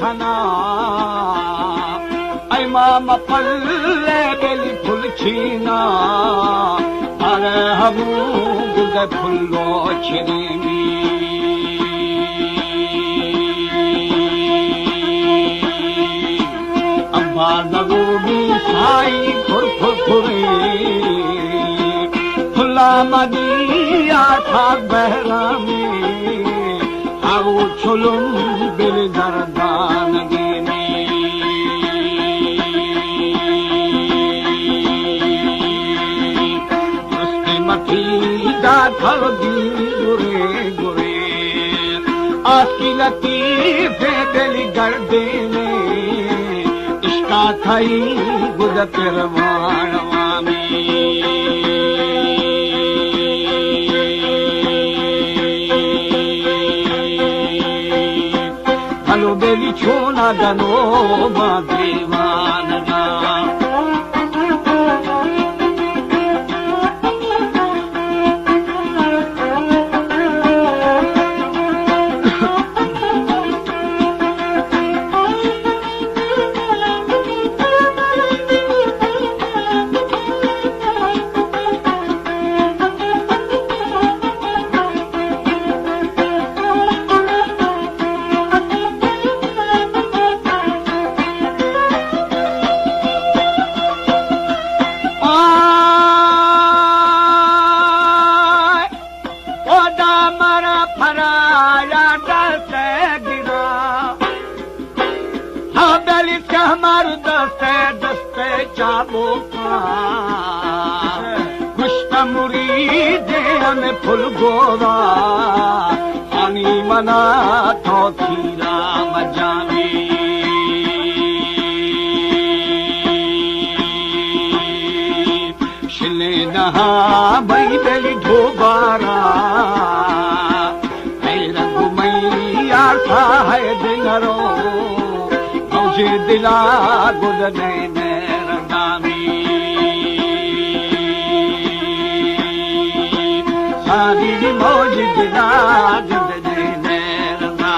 खना ऐ मामा पल्ले बेली फुल छीना अरे हमू गुदे फुल्लो छिरीमी अम्बा नगोगी साई खुर खुर खुरे फुल्ला मदिया था बहरा में आओ चुलुम बिल दरदान गेने उसके मथी दा थल दी गुरे गुरे आकी लतीफे दिली गर्दे ने इश्का थई गुद तिरवाणवा में हलो बेली छोना गनो मा देवान गा फुल गोरा पानी मना तो थीरा मजाने शिले नहा बई बेली ढोबारा रघुमैया सा है दिनरो मुझे दिला गुद ने रदामी सारी मौज दिला जुद ने रदा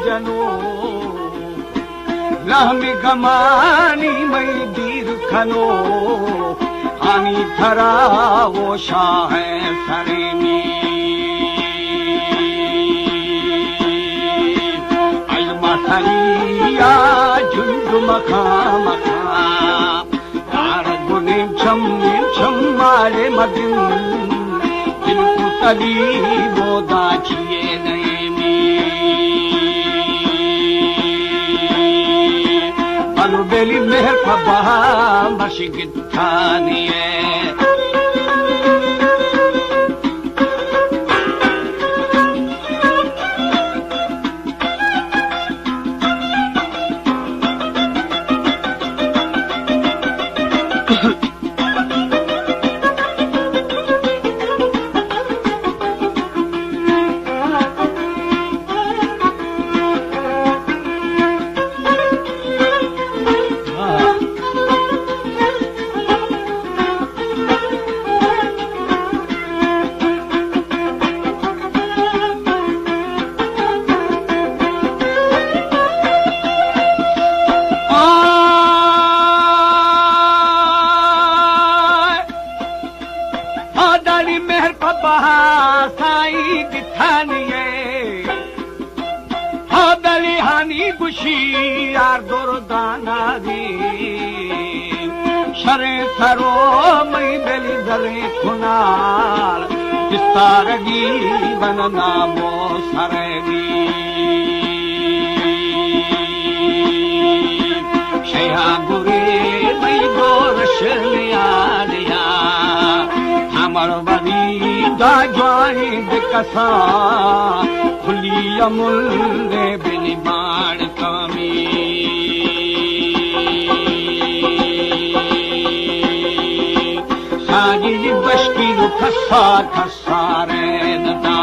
जनो लहमी गमानी मई दीर खनो हानी थरा वो शाह सरेनी अलमा सरिया झुंड मखा मखा तार गुने छम मारे मदिन दिल को तली बोदा छिए नहीं बेली मेहर खबा मशिक थानी सरे सरो मई बेली दरे खुनाल विस्तारगी बनना वो सरेगी शया गुरे मई गोरश लिया हमर बदी दाजवाई दिकसा खुली अमुल बिनी बाण कामी साजी बश्की खसा खसा रे नदा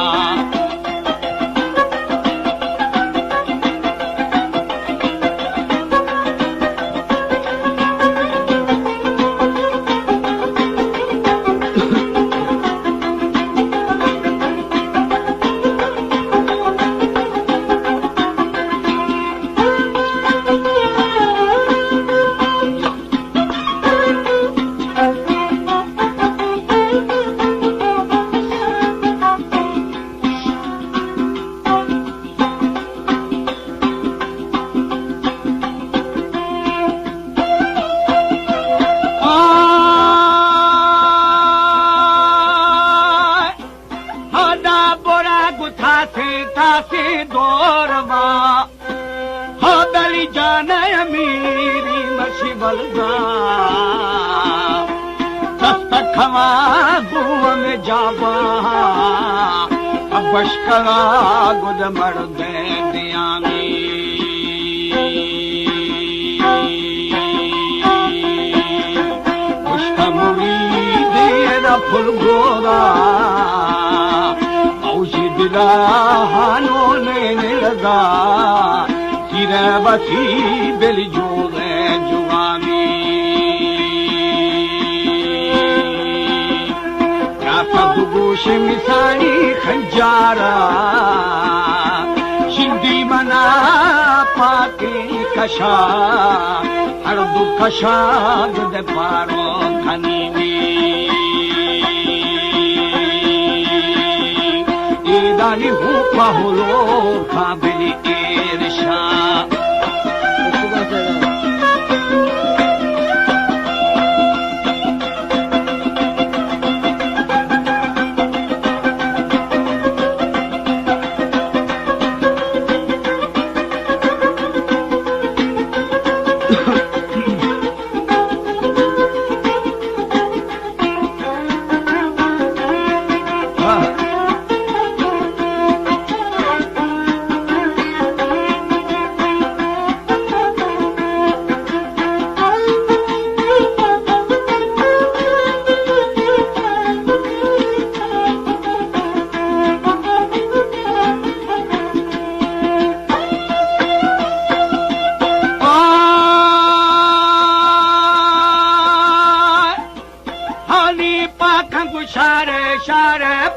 खवा गुआ में जाबा बशकरा गुद मर्द दियानी मुश्तमुरी देर फुल गोरा औसी दिला हानो लेने लगा सिरे बसी बिल जोरे जुआनी गोश मिसानी खंजारा शिंदी मना पाके कशा हर दुख शाद दे पारो खनी दानी हूँ पाहुलो काबिल एरशा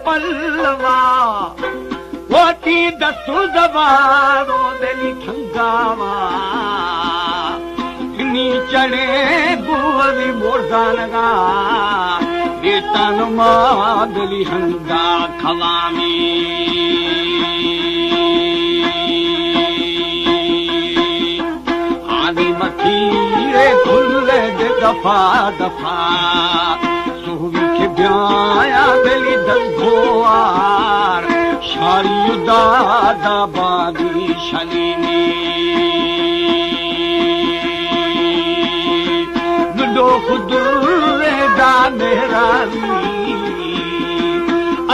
पल्लवा वोती दस्तू दबारो दिली ठंगावा नी चढ़े बुवरी मोरदानगा बेतन मादली हंगा खलामी आदि मखीरे खुले दे दफा दफा ब्याया बेली दसोआर शारी दादा बागी शलीनी नुडो खुदुरे दा मेहरानी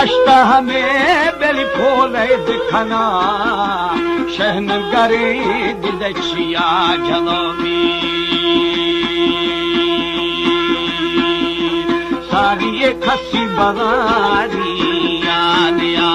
अष्टा हमें बेली फोले दिखना शहन गरे दिदचिया जलोमी सारी ये खसी बगारी आलिया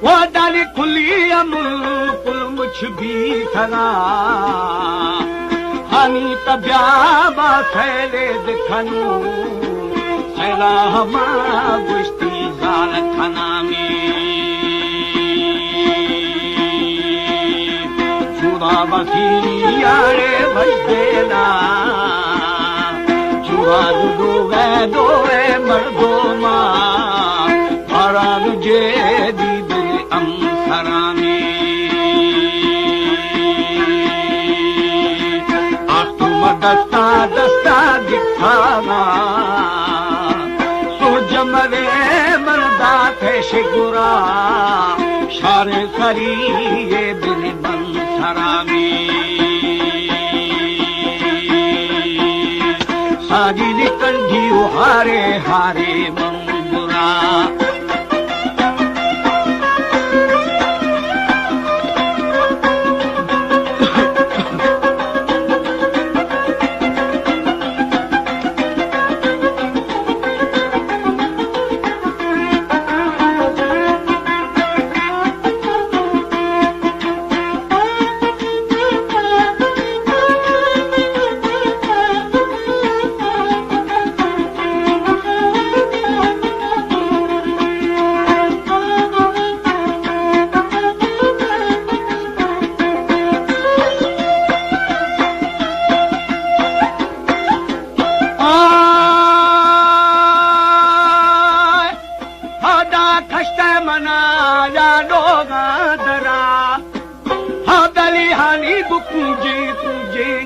वो डाली खुली अमुल कुल मुछ भी थना हानी तब्याबा सैले दिखनु सैला हमा गुश्ती जाल खना में जुदा बखीरी यारे भजदेना जुआ दो वे मर्दो मां भरान जे दी दिल अमसरा में दस्ता दस्ता दिखाना सो जमरे मर्दा थे शिगुरा शारे खरी ये दिल बंसरा में साजी निकल जियो हारे हारे मंगुरा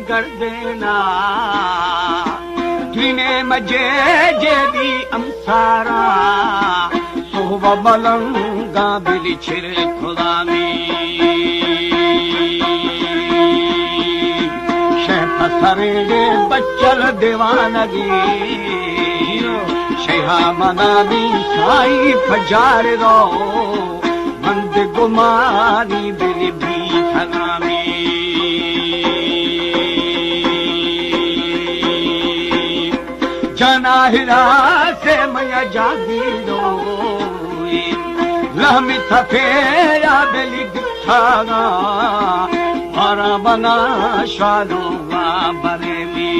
गर्देना द्विने मजे जेदी अमसारा सोहब मलंगा बिली छिरे खुदा में शेफ सरेडे बच्चल दीवानगी शेहा मनादी साई फजार रो मंद गुमानी बिली भी थना में जनाहिरा से मैया जागी लो लहमी थफेरा बेली दिखागा मारा बना शालो बरे में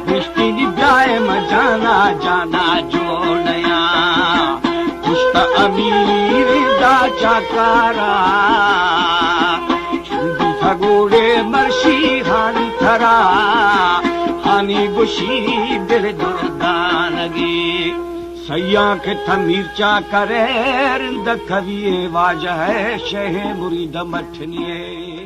मुश्किल जाए मजाना जाना जोड़या पुष्ट अमीर दा चाकारा गोड़े मर्शी हानी थरा हानी गुशी दिल दुर्दानगी सैया के थमीरचा करे रिंद कविए वाजह शहे मुरीद मठनिए